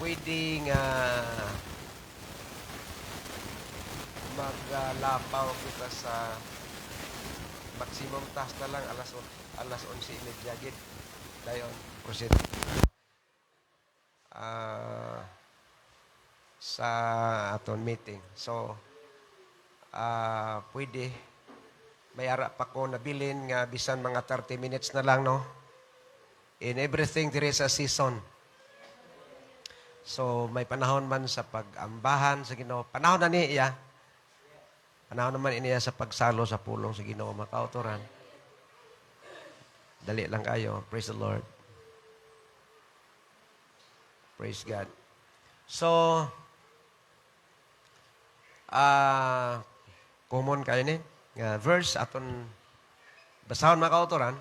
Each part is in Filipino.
pwedeng maglapaw kita sa maximum task na lang alas 11:30 gid. Dayon, proceed. Sa aton meeting. So, pwede may ara pa ko nabilin nga bisan mga 30 minutes na lang, no? In everything, there is a season. So, may panahon man sa pag-ambahan sa Ginoo. Panahon na niya. Panahon naman iniya sa pagsalo sa pulong sa Ginoo, mga kauturan. Dali lang kayo. Praise the Lord. Praise God. So, common kayo ni. Verse aton basahon mga kauturan.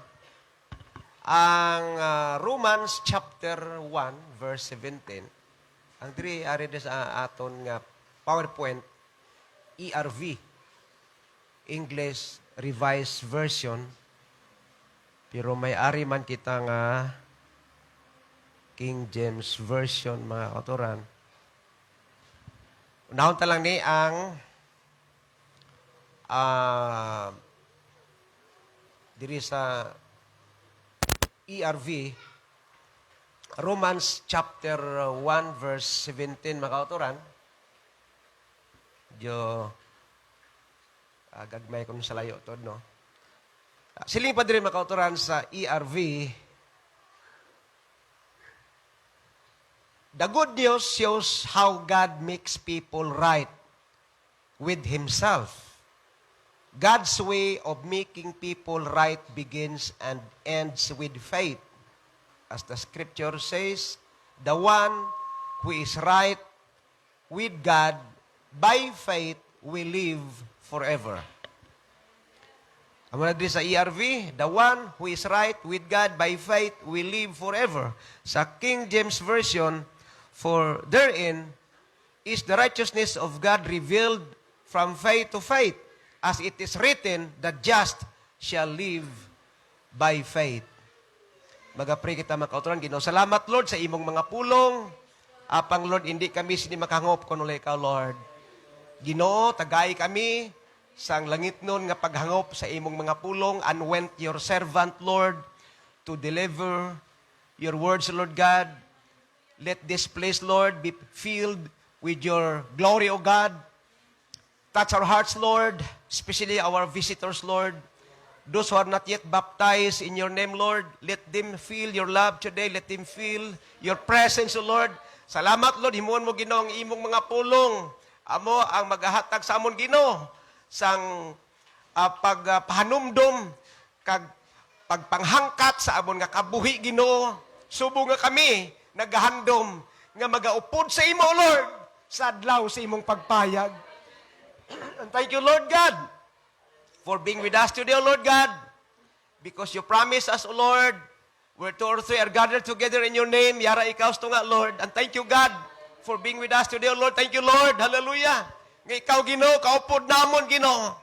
Ang Romans chapter 1 verse 17. Ang diri ari sa aton nga PowerPoint ERV, English Revised Version. Pero may ari man kita nga King James Version, mga kauturan. Unahon ta lang ni ang diri sa ERV, Romans chapter 1 verse 17, mga kauturan. Diyo, gagmay ko sa layo to, no? Siling pa din mga kauturan sa ERV. The good news shows how God makes people right with Himself. God's way of making people right begins and ends with faith. As the scripture says, the one who is right with God by faith will live forever. Amo na sa ERV, the one who is right with God by faith will live forever. Sa King James Version, for therein is the righteousness of God revealed from faith to faith, as it is written, the just shall live by faith. Mag-pray kita mga kauturan. Ginoo, salamat Lord sa imong mga pulong. Apang Lord, hindi kami sini makahangop kuno ikaw Lord. Ginoo, tagay kami sang langit nun nga paghangop sa imong mga pulong, and went your servant Lord to deliver your words, Lord God. Let this place, Lord, be filled with your glory, O God. Touch our hearts, Lord, especially our visitors, Lord. Those who are not yet baptized in your name, Lord, let them feel your love today. Let them feel your presence, O Lord. Salamat, Lord. Himuon mo, Ginoo, ang imong mga pulong. Amo ang maghahatag sa amon, Ginoo, sang pagpahanumdom, kag pagpanghangkat sa amon nga kabuhi, Ginoo. Subo nga kami, naghahandom, nga magaupod sa imo, Lord, sa adlaw sa imong pagpayag. And thank you, Lord God, for being with us today, O Lord God, because you promised us, O Lord, where two or three are gathered together in your name, yara ikaw nga, Lord. And thank you, God, for being with us today, O Lord. Thank you, Lord. Hallelujah. Nga ikaw, Ginoo, kaupod namon, Ginoo.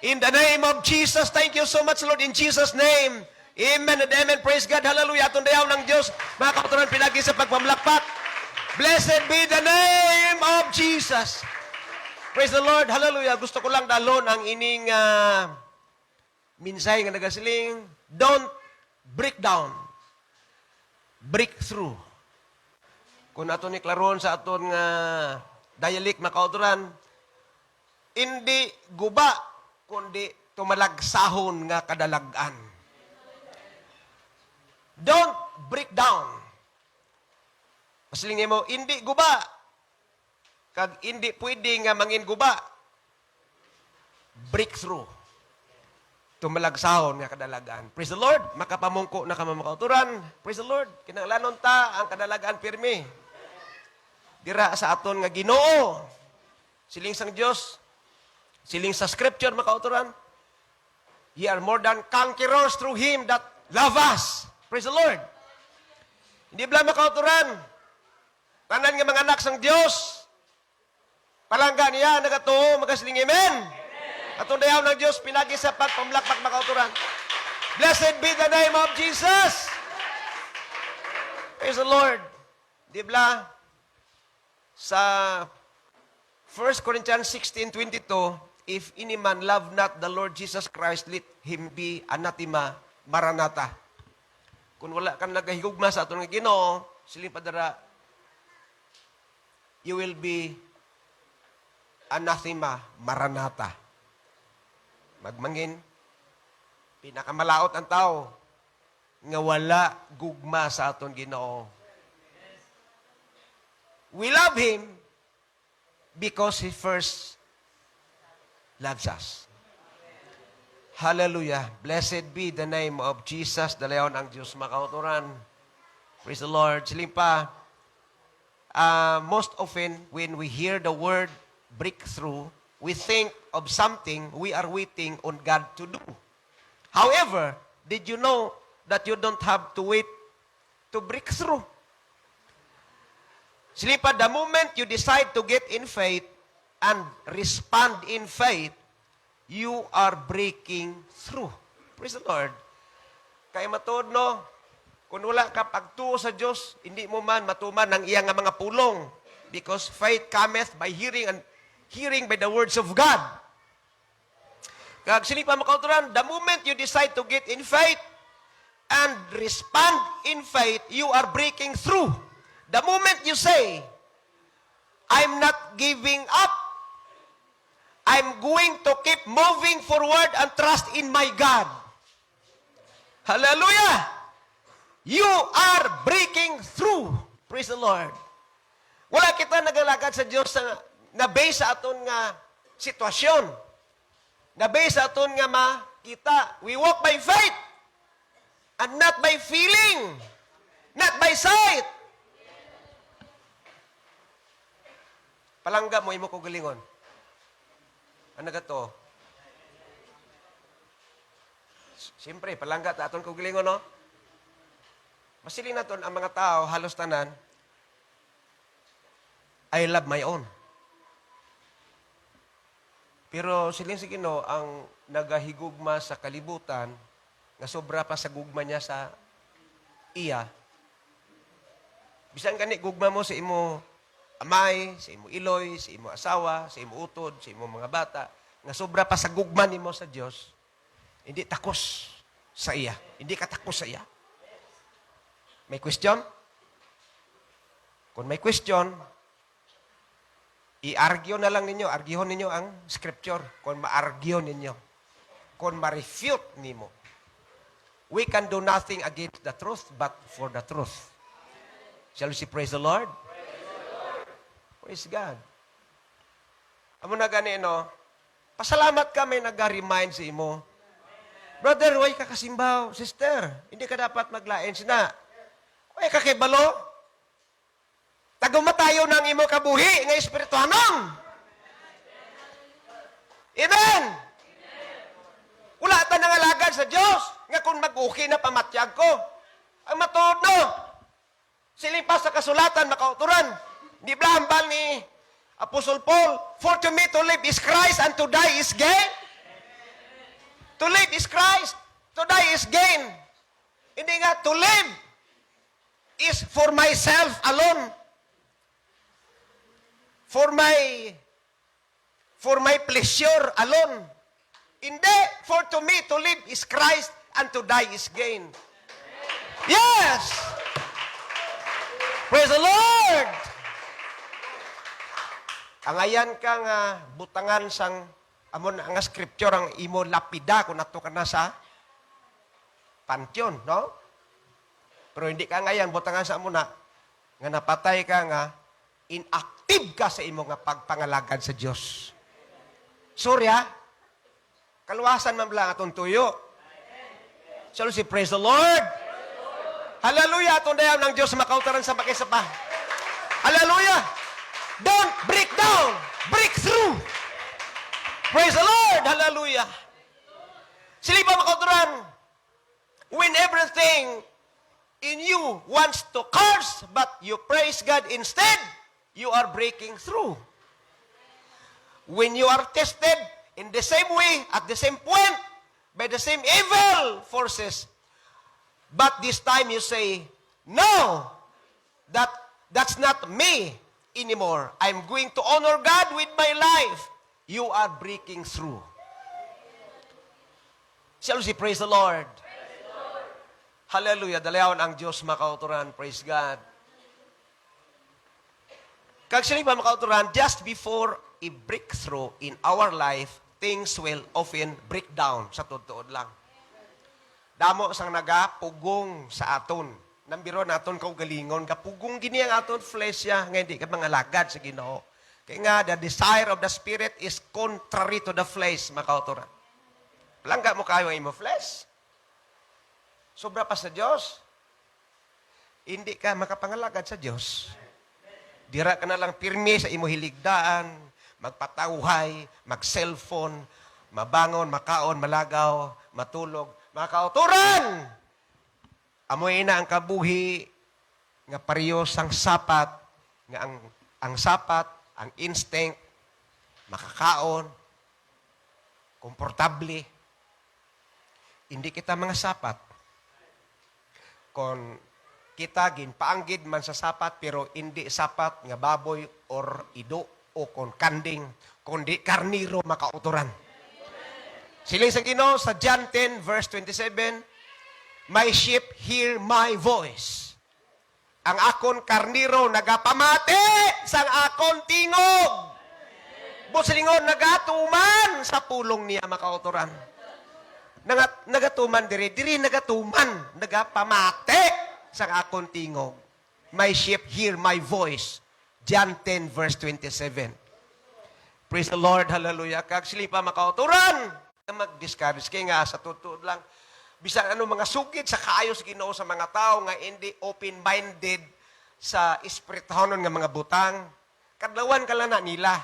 In the name of Jesus, thank you so much, Lord, in Jesus' name. Amen and amen. Praise God. Hallelujah. Atong dayaw ng Diyos. Mga kauturan, pinagi sa pagpamlakpak. Blessed be the name of Jesus. Praise the Lord. Hallelujah. Gusto ko lang dalon ang ining minsay nga nagasiling, don't break down. Breakthrough. Kung ato ni klaron sa aton nga dialect, mga kauturan, hindi guba, kundi tumalagsahon nga kadalagan. Don't break down. Masilingin mo, hindi guba. Kag hindi pwede nga mangin guba. Breakthrough. Tumalagsahon nga kadalagan. Praise the Lord. Makapamungko na kamo mga kauturan. Praise the Lord. Kinahanglanon ta ang kadalagan pirmi. Dira sa aton nga Ginoo. Siling sang Dios. Siling sa scripture, mga kauturan. Ye are more than conquerors through Him that love us. Praise the Lord. Hindi ba mga kauturan? Tanan nga mga anak sang Dios. Palangga niya, nagatuo, magasiling amen. Atong dayaw ng Diyos, pinagi sa pagpamlakpak, mga kauturan. Blessed be the name of Jesus. Praise the Lord. Di ba? Sa 1 Corinthians 16:22, if any man love not the Lord Jesus Christ, let him be anathema, maranatha. Kung wala kang nagahigugma sa aton nga Ginoo, siling padara, you will be anathema, maranatha. Magmangin, pinakamalaot ang tao nga wala gugma sa aton Ginoo. We love Him because He first loves us. Hallelujah. Blessed be the name of Jesus, dalayon ang Diyos makauturan. Praise the Lord. Siling pa, most often when we hear the word breakthrough, we think of something we are waiting on God to do. However, did you know that you don't have to wait to break through? Silipa, the moment you decide to get in faith and respond in faith, you are breaking through. Praise the Lord. Kaya matod, no? Kung wala ka pagtuo sa Diyos, hindi mo man matuman ng iyang mga pulong. Because faith cometh by hearing, and hearing by the words of God. Kag silipa makauturan, the moment you decide to get in faith and respond in faith, you are breaking through. The moment you say, I'm not giving up, I'm going to keep moving forward and trust in my God. Hallelujah! You are breaking through. Praise the Lord. Wala kita nagalagad sa Diyos na base sa aton nga sitwasyon. Na base sa aton nga makita. We walk by faith and not by feeling, not by sight. Palangga mo, imo ko galingon. Ano ka to? Siyempre, palangga, aton ko galingon, no? Masiling naton ang mga tao, halos tanan, I love my own. Pero siling sige, no, ang nagahigugma sa kalibutan, nga sobra pa sa gugma niya sa iya, bisan gani gugma mo sa imo amay, sa imo iloy, sa imo asawa, sa imo utod, sa imo mga bata, nga sobra pa sa gugma nimo sa Dios, hindi takos sa iya. Hindi ka takos sa iya. May question? Kung may question, i-argue na lang ninyo, arguhon ninyo ang scripture. Kung ma-argue ninyo, kung ma-refute nimo, we can do nothing against the truth, but for the truth. Shall we say praise the Lord? Praise God. Amo na gani, no? Pasalamat kami nag-remind sa imo. Brother, way ka kasimbaw. Sister, hindi ka dapat maglain sina. Way ka kay balo. Tagumatayo ng imo kabuhi nga espirituhanon. Amen. Wala ta nangalagad sa Diyos nga kung mag-uki na pamatyag ko. Ang matuod, no? Siling pa sa kasulatan, makauturan. Di ba hambal ni Apostle Paul, for to me to live is Christ and to die is gain? To live is Christ, to die is gain. Hindi nga, to live is for myself alone. For my pleasure alone. Hindi, for to me to live is Christ and to die is gain. Yes! Praise the Lord! Ang ayan ka nga butangan sang amon nga scripture ang imo lapida kung nato ka na sa pantheon, no? Pero hindi ka ngayon butangan sa amon na nga napatay ka nga inactive ka sa imo nga pagpangalagad sa Dios. Sorry ha? Kaluwasan man lang atong tuyo. Shall we say praise the Lord? Hallelujah! Atong dayaw ng Diyos makautaran sa pakisapa. Hallelujah! Don't break down. Break through. Praise the Lord. Hallelujah. Silipa makauturan. When everything in you wants to curse, but you praise God instead, you are breaking through. When you are tested in the same way, at the same point, by the same evil forces, but this time you say, no, that's not me. anymore. I'm going to honor God with my life. You are breaking through. Shall we say, praise the Lord? Praise the Lord. Hallelujah. Dalayawan ang Diyos makauturan. Praise God. Kag sila ba makauturan, just before a breakthrough in our life, things will often break down sa tuod lang. Damo sang nagapugong sa aton. Nambiro naton kaugalingon, kapugong gini ang aton flesh ya, nga hindi ka mangalagad sa Ginoo. Kaya nga, the desire of the Spirit is contrary to the flesh, makauturan. Langga mo kayo ang imo flesh. Sobra pa sa Diyos. Hindi ka makapangalagad sa Diyos. Dira ka na lang pirmi sa imo hiligdaan, magpatawhay, mag-cellphone, mabangon, makaon, malagaw, matulog, makauturan! Amoy na ang kabuhi nga parehas ang sapat, nga ang sapat, ang instinct, makakaon, komportable. Hindi kita mga sapat. Kung kita ginpaanggid man sa sapat, pero hindi sapat nga baboy or ido o kon kanding, kundi karniro makauturan. Siling sa Ginoo sa John 10 verse 27, my sheep hear my voice. Ang akon karniro nagapamati sang akon tingog. Busilingon nagatuman sa pulong niya makauturan. Nagatuman diri nagatuman, nagapamati sang akon tingog. My sheep hear my voice. John 10 verse 27. Praise the Lord, hallelujah. Kag sila pa makauturan, mag-discourage kay nga sa tutuod lang. Bisan ano mga sukid sa kaayos Ginoo sa mga tao nga hindi open-minded sa espirituhanon nga mga butang. Kadlawan ka lang na nila.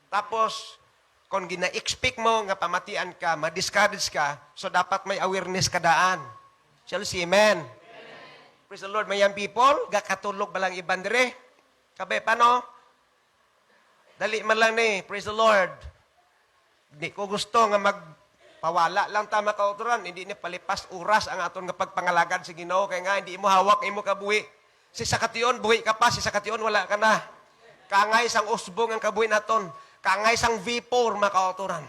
Tapos, kung gina-expect mo nga pamatian ka, ma-discourage ka, so dapat may awareness ka daan. Shall we say amen? Praise the Lord, my young people. Gakatulog ba lang iban dire? Kabe, paano? Dali man lang ni. Praise the Lord. Hindi ko gusto nga magpawala lang tama kauturan. Hindi ni palipas oras ang aton nga pagpangalagad sa Ginoo. Kaya nga, hindi mo hawak, imo kabuhi. Si sakation, buhi ka pa. Si sakation, wala ka na. Kangay sang usbong ang kabuhi naton. Kangay sang vapor, makauturan.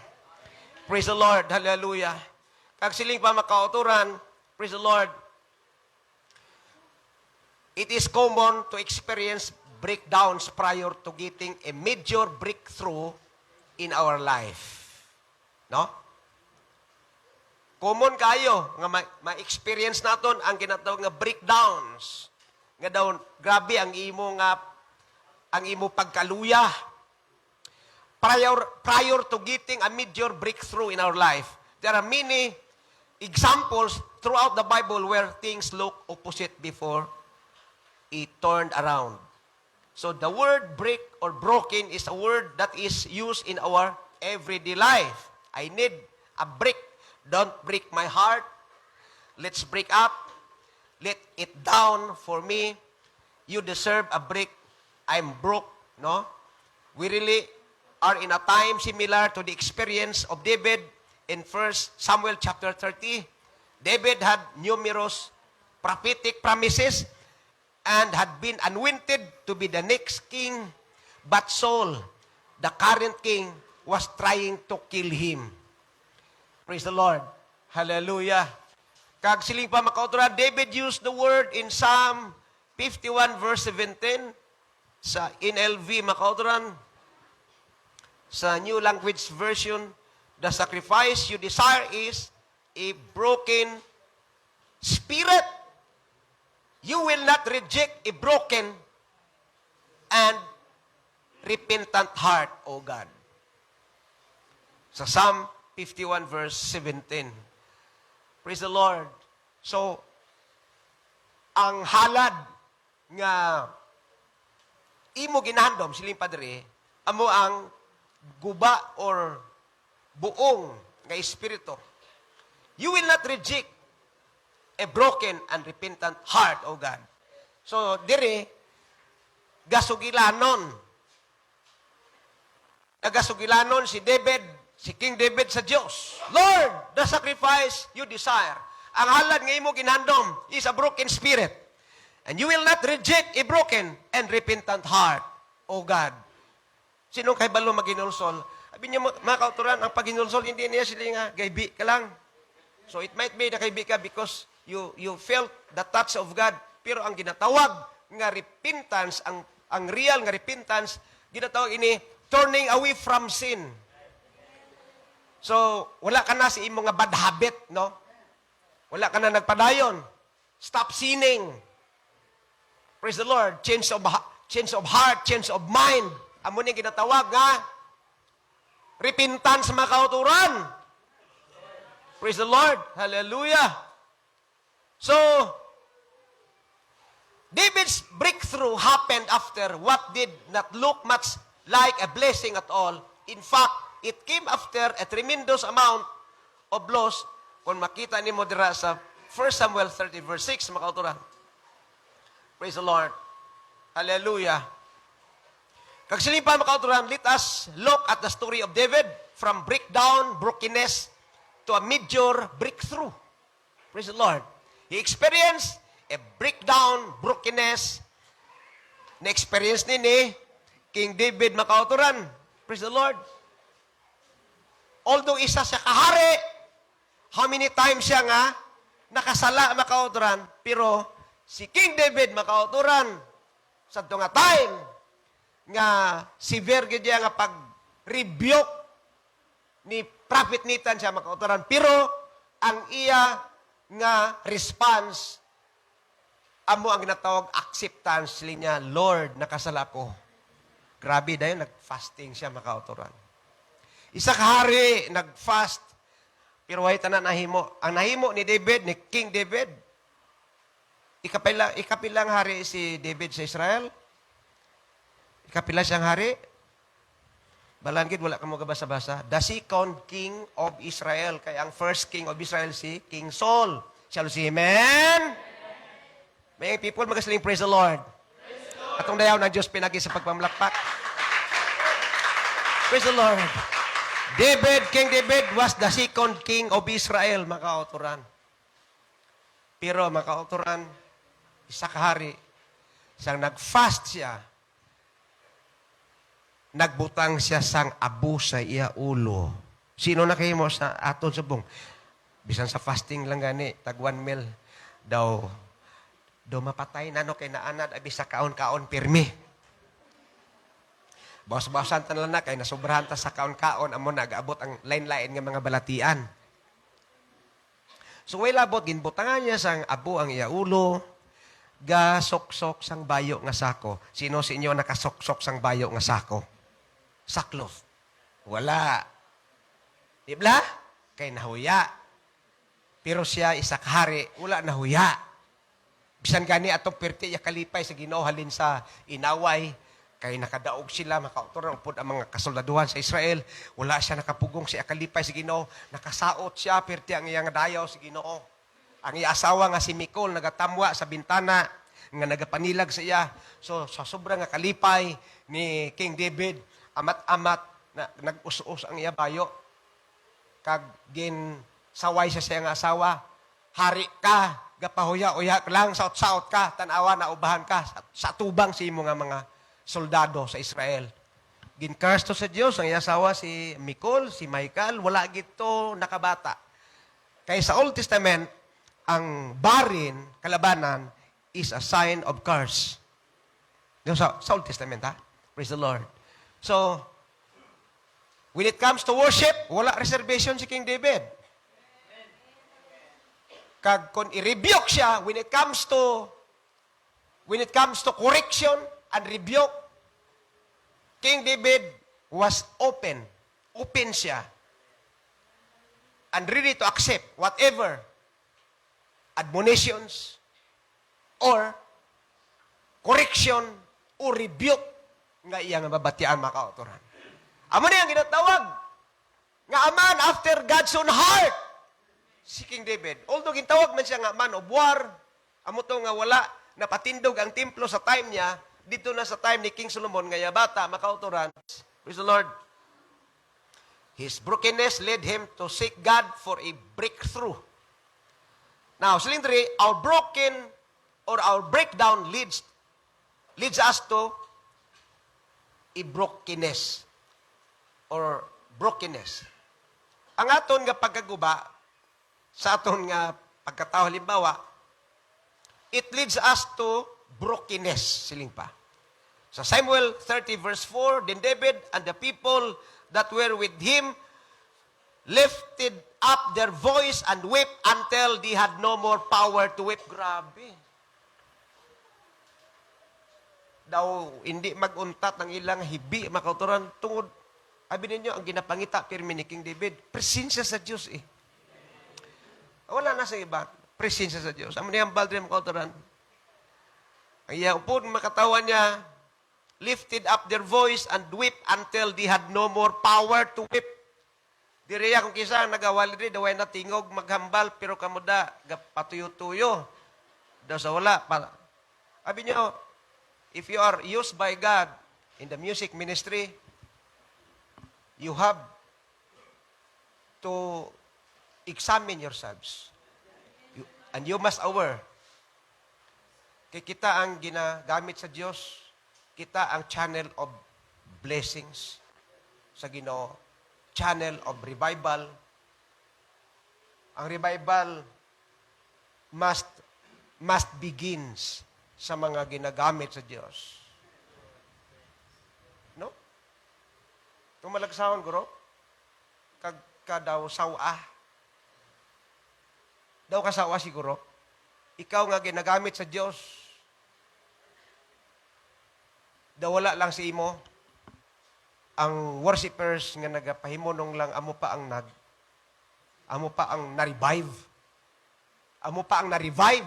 Praise the Lord. Hallelujah. Kag siling pa makauturan, praise the Lord. It is common to experience breakdowns prior to getting a major breakthrough in our life. No? Common kayo nga ma-experience naton ang ginatawag nga breakdowns. Nga daw grabe ang imo pagkaluya. Prior to getting a major breakthrough in our life. There are many examples throughout the Bible where things look opposite before it turned around. So the word break or broken is a word that is used in our everyday life. I need a break. Don't break my heart. Let's break up. Let it down for me. You deserve a break. I'm broke. No? We really are in a time similar to the experience of David in 1 Samuel chapter 30. David had numerous prophetic promises and had been anointed to be the next king. But Saul, the current king, was trying to kill him. Praise the Lord. Hallelujah. Kag siling pa makauturan, David used the word in Psalm 51 verse 17 sa NLV makauturan. Sa New Language Version, the sacrifice you desire is a broken spirit. You will not reject a broken and repentant heart, O God. Sa Psalm 51 verse 17. Praise the Lord. So, ang halad nga imo ginhandom, siling padre, amo ang guba or buong nga espiritu. You will not reject a broken and repentant heart, O God. So, dire, gasugilanon. Nagasugilanon si David, si King David sa Diyos. Lord, the sacrifice you desire. Ang halad nga imo ginhandom is a broken spirit. And you will not reject a broken and repentant heart, O God. Sinong kay balo maginulsol? Sabi niya, mga kauturan, ang paginulsol, hindi niya sila nga, gaybi ka lang. So it might be na kaybi ka because you felt the touch of God. Pero ang ginatawag nga repentance, ang real nga repentance, ginatawag ini, turning away from sin. So, wala ka na sa imong nga bad habit, no? Wala ka na nagpadayon. Stop sinning. Praise the Lord. Change of heart, change of mind. Amo ni ginatawag nga repentance mga kauturan. Praise the Lord. Hallelujah. So, David's breakthrough happened after what did not look much like a blessing at all. In fact, it came after a tremendous amount of loss. Kung makita ni mo dira sa 1 Samuel 30 verse 6, mga kauturan. Praise the Lord. Hallelujah. Kagsilipan, mga kauturan, let us look at the story of David from breakdown, brokenness, to a major breakthrough. Praise the Lord. He experienced a breakdown, brokenness, na-experience ni King David, mga kauturan. Praise the Lord. Although isa siya kahari, how many times siya nga nakasala, mga kauturan, pero si King David, mga kauturan, sa nga time, nga severe gid nga pag-rebuke ni Prophet Nathan siya, mga kauturan. Pero ang iya nga response, amo ang ginatawag acceptance niya, Lord, nakasala ko. Grabe dahil nag-fasting siya, mga kauturan. Isa kahari, nag-fast, pero way tanan nahimo. Ang nahimo ni David, ni King David, ikapilang hari si David sa Israel. Ikapila siyang hari. Balangkid, wala ka mo gabasa-basa. The second king of Israel. Kaya ang first king of Israel si King Saul. Shall we say amen? May people magasaling praise the Lord. Atong dayaw ng Diyos pinagi sa pagpamlakpak. Praise the Lord. King David was the second king of Israel, mga kauturan. Pero, mga kauturan, isa kahari, isang nag-fast siya, nagbutang siya sang abo sa iya ulo. Sino na kayo mo sa aton subong? Bisan sa fasting lang gani, tag 1 meal daw mapatay na no kay naanad abi sa kaon-kaon pirmi. Bawas-bawasan tan lang na kay nasobrahan ta sa kaon-kaon amo nagaabot ang lain-lain nga mga balatian. So way labot ginbutangan niya sang abo ang iya ulo, gasok-sok sang bayo nga sako. Sino sa inyo nakasok-sok sang bayo nga sako? Saklof. Wala. Dibla? Kay nahuya. Pero siya isa kahari, wala nahuya. Bisan gani atong perti ya kalipay sa Ginoo halin sa inaway, kay nakadaog sila, makautoran upod ang mga kasoldaduhan sa Israel. Wala siya nakapugong siya kalipay sa Ginoo, nakasaot siya perti ang iyang dayaw sa Ginoo. Ang iya asawa nga si Mikol nagatamwa sa bintana nga nagapanilag sa iya. So sa sobrang nga kalipay ni King David, amat-amat na nag-us-us ang iya bayo. Kag gin saway siya sa iyang asawa, hari ka, gapahuya-uya lang, saot-saot ka, tanawa na ubahan ka, sa tubang si imo nga mga soldado sa Israel. Gin-curse to sa Dios ang iya asawa si Mikol, si Michael, wala gito nakabata. Kaya sa Old Testament, ang barin, kalabanan, is a sign of curse. Sa Old Testament, ha? Praise the Lord. So, when it comes to worship, wala reservation si King David. Kag kung i-rebuke siya, when it comes to correction and rebuke, King David was open. Open siya. And ready to accept whatever admonitions or correction or rebuke nga iya nga mabatian, mga kauturan. Amo na yung ginatawag nga a man after God's own heart, si King David. Although gintawag man siya nga man of war, amo to nga wala napatindog ang templo sa time niya, dito na sa time ni King Solomon nga yabata, mga kauturan. Praise the Lord. His brokenness led him to seek God for a breakthrough. Now, silindri, our broken or our breakdown leads us to i-brokenness or brokenness. Ang aton nga pagkaguba, sa aton nga pagkatao halimbawa, it leads us to brokenness, siling pa. Sa Samuel 30 verse 4, then David and the people that were with him lifted up their voice and wept until they had no more power to weep. Grabe. Daw, hindi maguntat ng ilang hibi, makauturan, tungod, abi ninyo, ang ginapangita, pirmi ni King David, presensya sa Diyos eh. Wala na sa iba, presensya sa Diyos. Amo niyang baldrin makauturan. Ang iyang upod, makatawan niya, lifted up their voice and wept until they had no more power to weep. Diriya kung kisa, nagawali rin, daway na tingog, maghambal, pero kamuda, patuyo-tuyo. Daw sa wala. Abi niyo, if you are used by God in the music ministry, you have to examine yourselves. And you must aware. Kaya kita ang ginagamit sa Diyos, kita ang channel of blessings sa Ginoo, channel of revival. Ang revival must begins sa mga ginagamit sa Diyos. No? Kung malagsahon, guro, ka daw sawa. Daw ka sawa siguro. Ikaw nga ginagamit sa Diyos. Daw wala lang si imo. Ang worshipers nga nagapahimonong lang, amo pa ang na-revive. Amo pa ang na-revive.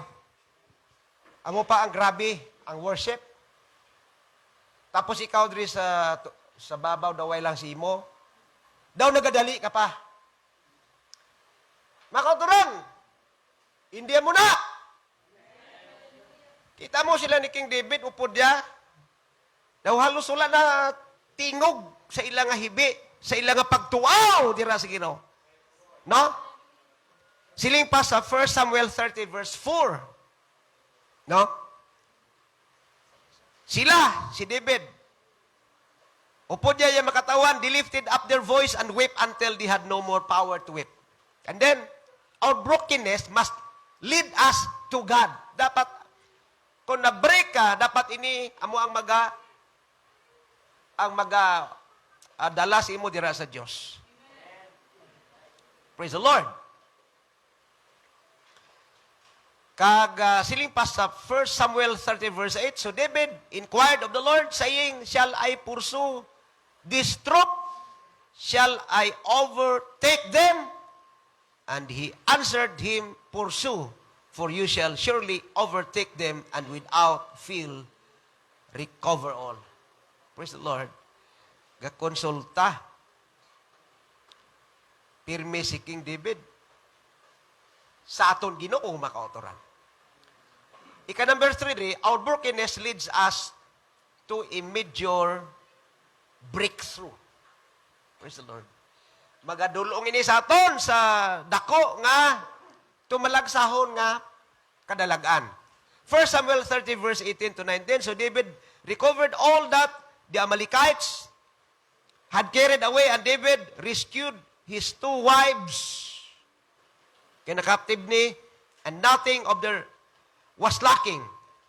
Amo pa ang grabe, ang worship. Tapos ikaw diri sa babaw, daway lang si imo. Daw nagadali ka pa. Makauturan, hindi mo na. Kita mo sila ni King David, upod niya. Daw halos wala na tingog sa ilang nga hibi, sa ilang nga pagtuaw, dira sa Ginoo. No? Siling pa sa 1 Samuel 30 verse 4. No? Sila, si David, upod niya yung makatawan, they lifted up their voice and wept until they had no more power to weep. And then, our brokenness must lead us to God. Dapat, kung na-break ka, dapat ini, amo ang dala sa imo dira sa Diyos. Praise the Lord. Siling pa sa 1 Samuel 30 verse 8, so David inquired of the Lord, saying, shall I pursue this troop? Shall I overtake them? And he answered him, pursue, for you shall surely overtake them, and without fail recover all. Praise the Lord. Gakonsulta. Pirme si King David. Sa aton Ginoo makautoran. Number 3, our brokenness leads us to a major breakthrough. Praise the Lord. Magadulong ini sa aton sa dako nga tumalagsahon nga kadalagan. 1 Samuel 30 verse 18 to 19, so David recovered all that the Amalekites had carried away, and David rescued his 2 wives. Kinakaptib ni, and nothing of their was lacking,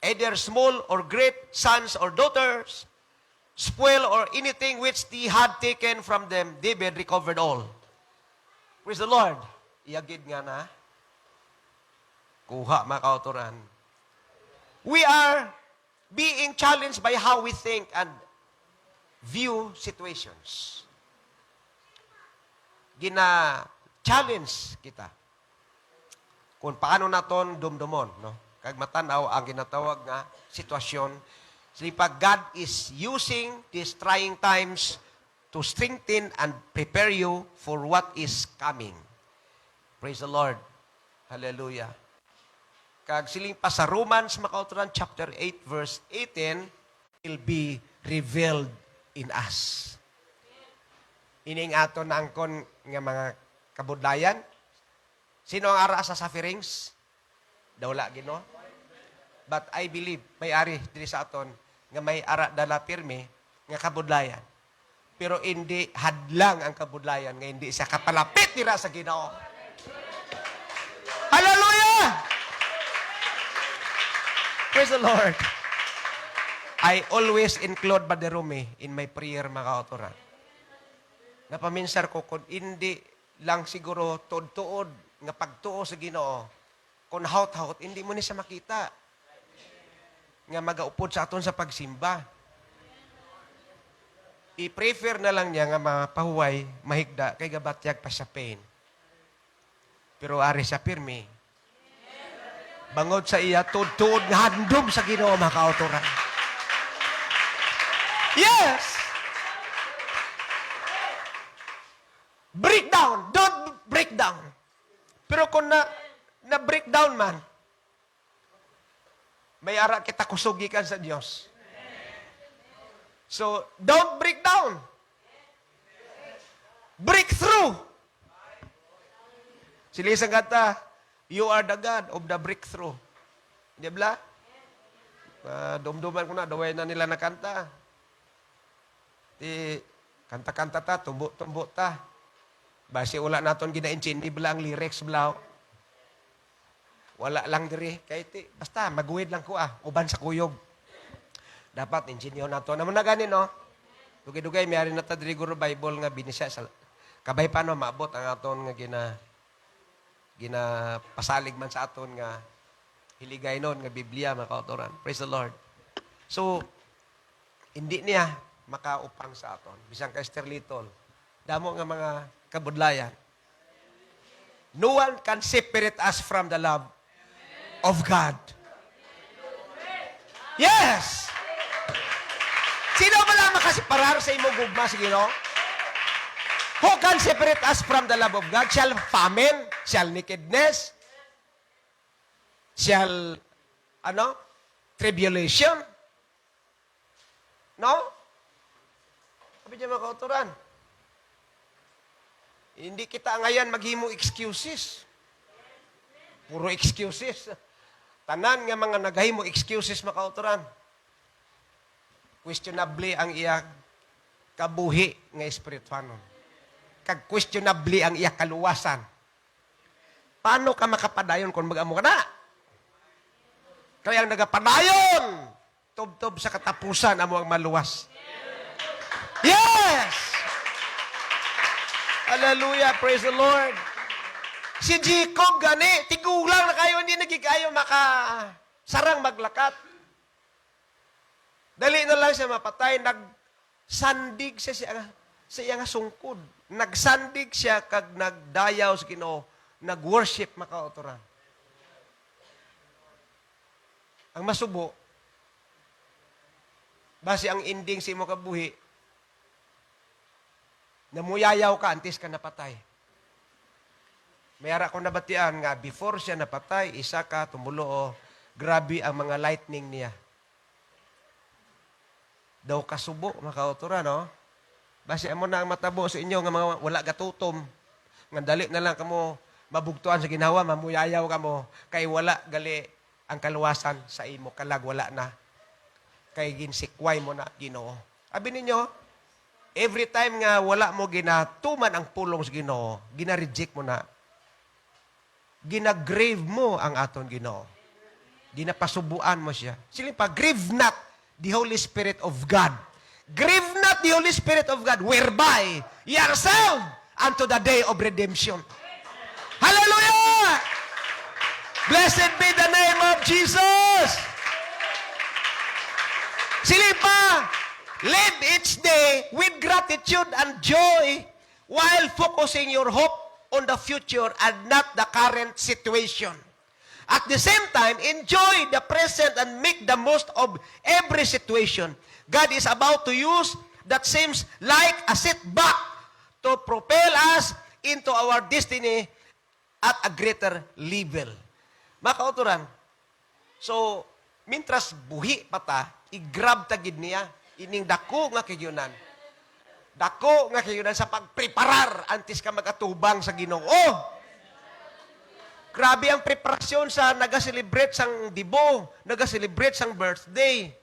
either small or great, sons or daughters, spoil or anything which they had taken from them. David recovered all. Praise the Lord. Iyagid nga na. Kuha makauturan. We are being challenged by how we think and view situations. Gina-challenge kita. Kung paano naton dumdumon, no? Kag matanaw ang ginatawag nga sitwasyon. Sipag God is using these trying times to strengthen and prepare you for what is coming. Praise the Lord. Hallelujah. Kag siling pa sa Romans, makauturan, chapter 8, verse 18, will be revealed in us. Ining ato na angkon nga mga kabudlayan. Sino ang ara sa sufferings? Dawla Ginoo. But I believe, may ari diri sa aton, nga may ara dala pirmi, nga kabudlayan. Pero hindi hadlang ang kabudlayan nga hindi siya kapalapit nila sa Ginoo. Hallelujah! Praise the Lord. I always include Brother Rumi in my prayer, mga kauturan. Napaminsar ko kung hindi lang siguro tuod-tuod nga pagtuo sa Ginoo, kung haut-haut, hindi mo ni siya makita nga magaupod sa aton sa pagsimba. I-prefer na lang niya nga mapahuway, mahigda, kay gabatyag pa sa pain. Pero ari siya pirmi. Bangod sa iya, tuod-tuod nga handom sa Ginoo, mga kauturan. Yes! Breakdown. Don't break down. Pero kung na-breakdown man, may ara kita kusugikan sa Diyos. So, don't break down. Breakthrough. Sila isang kata, you are the God of the breakthrough. Di ba? Dumduman ko na, daway na nila na kanta. Di, kanta-kanta ta, tumbo ta. Basi wala naton gina-intindi bala ang lyrics balaw. Wala lang diri. Basta, maguwid lang ko uban sa kuyog. Dapat, insinyo na to. Naman na ganin, no? Dugay-dugay, mayroon na ta diri guro Bible nga binisya. Kabay pa, no? Maabot ang aton nga ginapasalig man sa aton nga hiligay nun, nga Biblia, mga kautoran. Praise the Lord. So, hindi niya makaupang sa aton. Bisang ka Little. Damo nga mga kabudlayan. No one can separate us from the love of God. Yes! Sino ba lang makasiparar sa imong gugma, sige no? Who can separate us from the love of God? Shall famine? Shall nakedness? Shall, tribulation? No? Sabi niya mga kauturan. Hindi kita ngayon maghimo excuses. Puro excuses. Tanan nga mga naghimo excuses mga kauturan. Questionably ang iya kabuhi nga espirituano. Kag questionably ang iya kaluwasan. Paano ka makapadayon kung mag-amo ka na? Kaya ang nagapadayon, tub-tub sa katapusan amo ang maluwas. Yes! Hallelujah, praise the Lord. Si Jacob gani, tigulang na kayo, hindi nagikayo sarang maglakat. Dali na lang siya mapatay, nagsandig siya sa iya nga sungkod. Nagsandig siya kag nagdayaw sa Ginoo, nag-worship makautoran. Ang masubo, base ang ending sa imo kabuhi, namuyayaw ka, antes ka napatay. Mayara ko nabatian nga, before siya napatay, isa ka, tumulo, grabe ang mga lightning niya. Daw kasubo, makautura, no? Basi amo na ang matabo sa inyo, nga mga wala gatutom. Nga dali na lang kamo mabugtuan sa ginawa, mamuyayaw kamo, kay wala gali ang kaluwasan sa imo, kalag wala na. Kay ginsikway mo na Ginoo. Abi ninyo, every time nga wala mo ginatuman ang pulong sa Ginoo, gina-reject mo na. Gina-grave mo ang aton Ginoo. Ginapasubuan mo siya. Sila pa, grieve not the Holy Spirit of God. Grieve not the Holy Spirit of God, whereby ye are sealed unto the day of redemption. Hallelujah! Blessed be the name of Jesus! Sila pa, live each day with gratitude and joy while focusing your hope on the future and not the current situation. At the same time, enjoy the present and make the most of every situation. God is about to use that seems like a setback to propel us into our destiny at a greater level. Mga kauturan, so, mintras buhi pata, i-grab tagid niya, ining dako nga kagyunan. Dako nga kagyunan sa pagpreparar antes ka magatubang sa Ginoo. Grabe ang preparasyon sa naga-celebrate sang dibo, naga-celebrate sang birthday.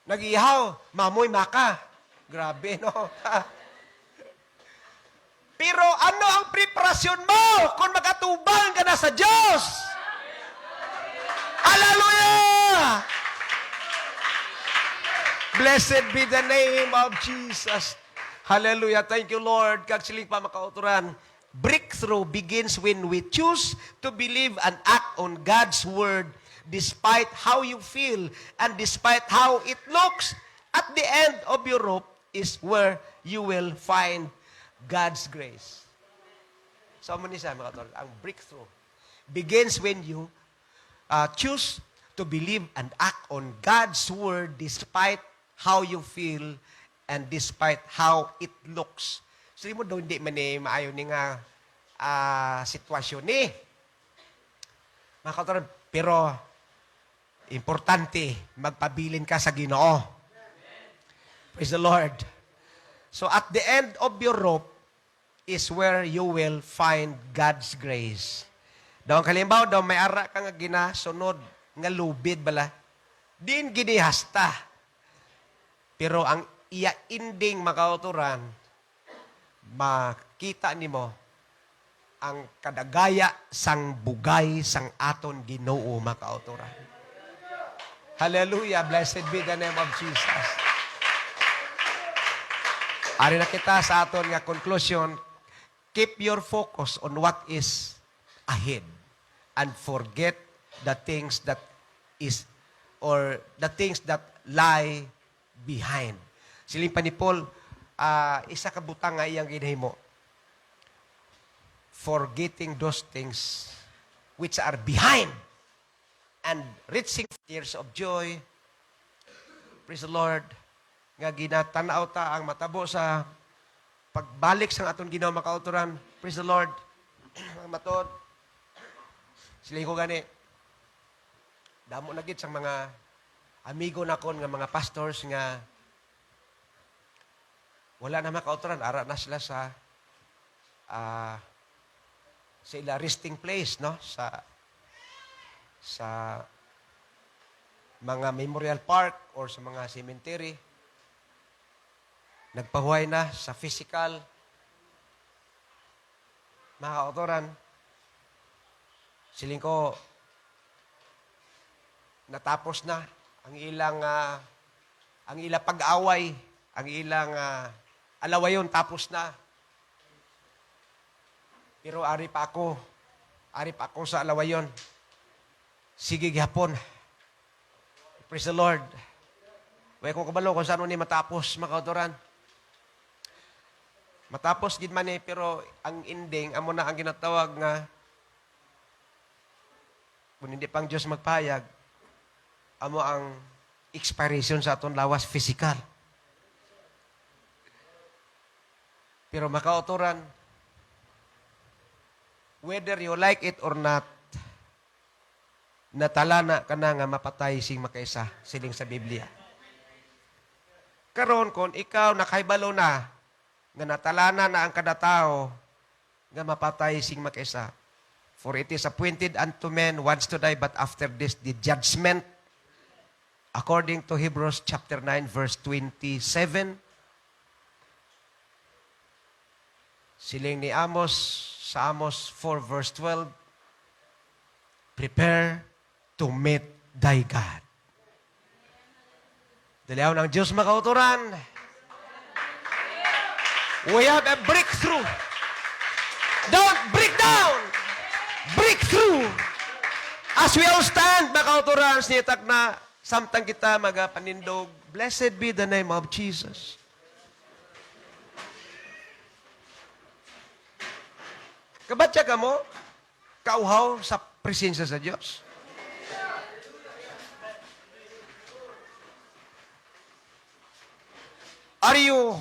Nag-ihaw, mamoy maka. Grabe, no? Pero ano ang preparasyon mo kung makatubang ka na sa Diyos? Hallelujah! Blessed be the name of Jesus. Hallelujah. Thank you, Lord. Kag siling pa makauturan. Breakthrough begins when we choose to believe and act on God's Word despite how you feel and despite how it looks. At the end of your rope is where you will find God's grace. So, mo ni sa makauturan, ang breakthrough begins when you choose to believe and act on God's Word despite how you feel and despite how it looks. So, mo daw hindi man maayo ni nga sitwasyon ni. Mga kauturan, pero importante, magpabilin ka sa Ginoo. Praise the Lord. So, at the end of your rope is where you will find God's grace. Daw ang kalimbaw, daw may ara ka nga ginasunod, nga lubid bala. Din ginihasta. Pero ang iya inding makauturan, makita nimo ang kadagaya sang bugay sang aton Ginoo makauturan. Hallelujah. Blessed be the name of Jesus. Ari na kita sa aton nga conclusion, keep your focus on what is ahead and forget the things that is or the things that lie behind. Siling pa ni Paul, isa ka butang nga iyang ginahimo. Forgetting those things which are behind and reaching tears of joy. Praise the Lord. Nga ginatanaw ta ang matabo sa pagbalik sa aton Ginoo makauturan. Praise the Lord. Ang matod. Siling ko gani. Damo na gid sang mga amigo nakon nga mga pastors nga wala na makauturan, ara na sila sa ila resting place, no? Sa mga memorial park or sa mga cemetery. Nagpahuway na sa physical. Mga kauturan, siling ko, natapos na ang ilang pag-away, ang ilang alawayon, tapos na. Pero ari pa ako sa alawayon. Sige gihapon. Praise the Lord. Way ko kabalo kung saan ni matapos, makauturan. Matapos gid man pero ang ending, amo na ang ginatawag nga, kung hindi pang Diyos magpahayag, amo ang expiration sa aton lawas physical. Pero makauturan, whether you like it or not, natalana ka na nga mapatay sing makaisa, siling sa Biblia. Karon kon ikaw nakaibalo na, nga natalana na ang kada tao, nga mapatay sing makaisa. For it is appointed unto men once to die, but after this the judgment, according to Hebrews chapter 9, verse 27. Siling ni Amos, sa Amos 4, verse 12, prepare to meet thy God. Daliaw ng Diyos makauturan. We have a breakthrough. Don't break down. Breakthrough. As we all stand, makauturan, sinitak na, samtang kita magapanindog. Blessed be the name of Jesus. Kabatya ka mo, kauhaw sa presensya sa Diyos. Are you